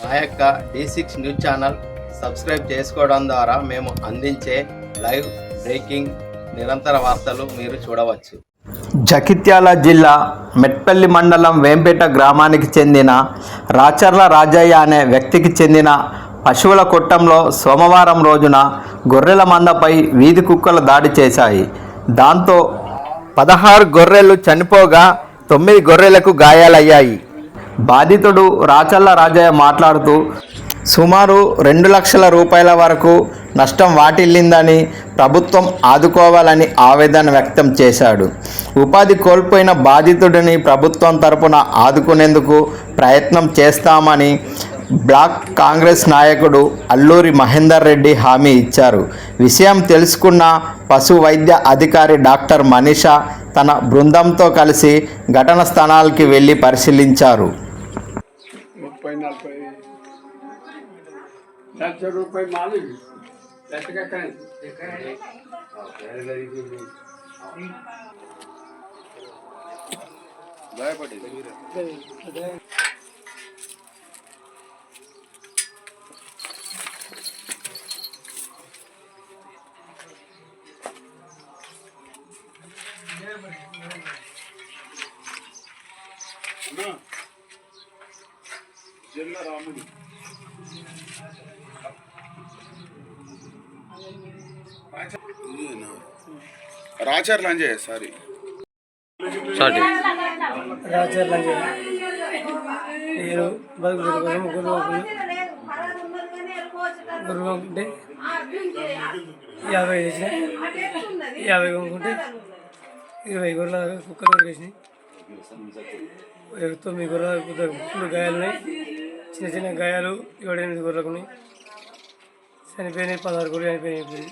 మా యొక్క D6 news channel subscribe చేసుకోవడం ద్వారా మేము అందించే లైవ్ బ్రేకింగ్ నిరంతర వార్తలు మీరు చూడవచ్చు. జగిత్యాల జిల్లా మెట్పల్లి మండలం వేంపేట గ్రామానికి చెందిన రాచర్ల రాజయ్య అనే వ్యక్తికి చెందిన పశువుల కొట్టంలో సోమవారం రోజున గొర్రెల మందపై వీధి కుక్కలు దాడి చేశాయి. దాంతో 16 గొర్రెలు చనిపోగా 9 గొర్రెలకు గాయాలయ్యాయి. బాధితుడు రాచర్ల రాజయ్య మాట్లాడుతూ సుమారు 2 లక్షల రూపాయల వరకు నష్టం వాటిల్లిందని, ప్రభుత్వం ఆదుకోవాలని ఆవేదన వ్యక్తం చేశాడు. ఉపాధి కోల్పోయిన బాధితుడిని ప్రభుత్వం తరపున ఆదుకునేందుకు ప్రయత్నం చేస్తామని బ్లాక్ కాంగ్రెస్ నాయకుడు అల్లూరి మహేందర్ రెడ్డి హామీ ఇచ్చారు. విషయం తెలుసుకున్న పశు వైద్య అధికారి డాక్టర్ మనీషా తన బృందంతో కలిసి ఘటన స్థలానికి వెళ్లి పరిశీలించారు. 30-40 లక్ష రూపాయలు మాలు జిల్లా రాముడి రాచర్ల అంజయ్య సారీ రాచర్ల అంజయ్య నేను బతుకుల కోసం గురువు అనుకుంటే 50 తెచ్చిన 50 కొనుక్కుంటే 20 గొర్రెల కుక్కలు కొరికేసినాయి. 9 గొర్రెల కుక్కలు గాయాలు ఉన్నాయి. చిన్న చిన్న గాయాలు 7-8 గొర్రెలకు ఉన్నాయి. చనిపోయినాయి 16 గొర్రెలు చనిపోయినాయి.